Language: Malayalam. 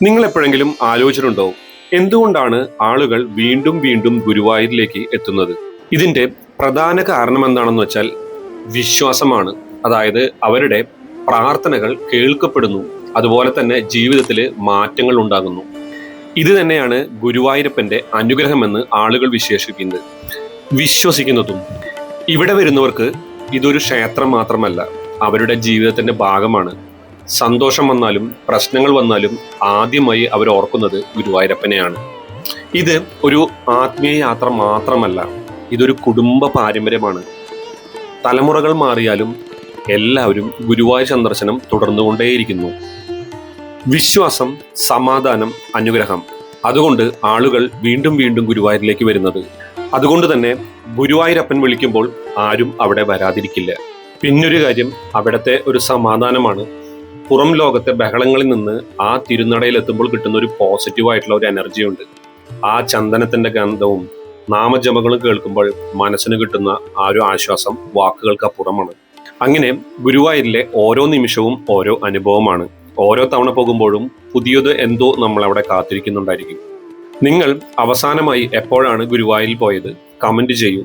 നിങ്ങൾ എപ്പോഴെങ്കിലും ആലോചിച്ചിട്ടുണ്ടോ എന്തുകൊണ്ടാണ് ആളുകൾ വീണ്ടും വീണ്ടും ഗുരുവായൂരിലേക്ക് എത്തുന്നത്? ഇതിന്റെ പ്രധാന കാരണം എന്താണെന്ന് വെച്ചാൽ വിശ്വാസമാണ്. അതായത് അവരുടെ പ്രാർത്ഥനകൾ കേൾക്കപ്പെടുന്നു, അതുപോലെ തന്നെ ജീവിതത്തിൽ മാറ്റങ്ങൾ ഉണ്ടാകുന്നു. ഇത് തന്നെയാണ് ഗുരുവായൂരപ്പന്റെ അനുഗ്രഹമെന്ന് ആളുകൾ വിശ്വസിക്കുന്നതും. ഇവിടെ വരുന്നവർക്ക് ഇതൊരു ക്ഷേത്രം മാത്രമല്ല, അവരുടെ ജീവിതത്തിന്റെ ഭാഗമാണ്. സന്തോഷം വന്നാലും പ്രശ്നങ്ങൾ വന്നാലും ആദ്യമായി അവർ ഓർക്കുന്നത് ഗുരുവായൂരപ്പനെയാണ്. ഇത് ഒരു ആത്മീയ യാത്ര മാത്രമല്ല, ഇതൊരു കുടുംബ പാരമ്പര്യമാണ്. തലമുറകൾ മാറിയാലും എല്ലാവരും ഗുരുവായൂർ സന്ദർശനം തുടർന്നുകൊണ്ടേയിരിക്കുന്നു. വിശ്വാസം, സമാധാനം, അനുഗ്രഹം. അതുകൊണ്ട് ആളുകൾ വീണ്ടും വീണ്ടും ഗുരുവായൂരിലേക്ക് വരുന്നത്. അതുകൊണ്ട് തന്നെ ഗുരുവായൂരപ്പൻ വിളിക്കുമ്പോൾ ആരും അവിടെ വരാതിരിക്കില്ല. പിന്നൊരു കാര്യം, അവിടുത്തെ ഒരു സമാധാനമാണ്. പുറം ലോകത്തെ ബഹളങ്ങളിൽ നിന്ന് ആ തിരുനടയിൽ എത്തുമ്പോൾ കിട്ടുന്ന ഒരു പോസിറ്റീവ് ആയിട്ടുള്ള ഒരു എനർജി ഉണ്ട്. ആ ചന്ദനത്തിന്റെ ഗന്ധവും നാമജപങ്ങളും കേൾക്കുമ്പോൾ മനസ്സിന് കിട്ടുന്ന ആ ഒരു ആശ്വാസം വാക്കുകൾക്ക് അപ്പുറമാണ്. അങ്ങനെ ഗുരുവായൂരിലെ ഓരോ നിമിഷവും ഓരോ അനുഭവമാണ്. ഓരോ തവണ പോകുമ്പോഴും പുതിയത് എന്തോ നമ്മളവിടെ കാത്തിരിക്കുന്നുണ്ടായിരിക്കും. നിങ്ങൾ അവസാനമായി എപ്പോഴാണ് ഗുരുവായൂരിൽ പോയത്? കമന്റ് ചെയ്യൂ.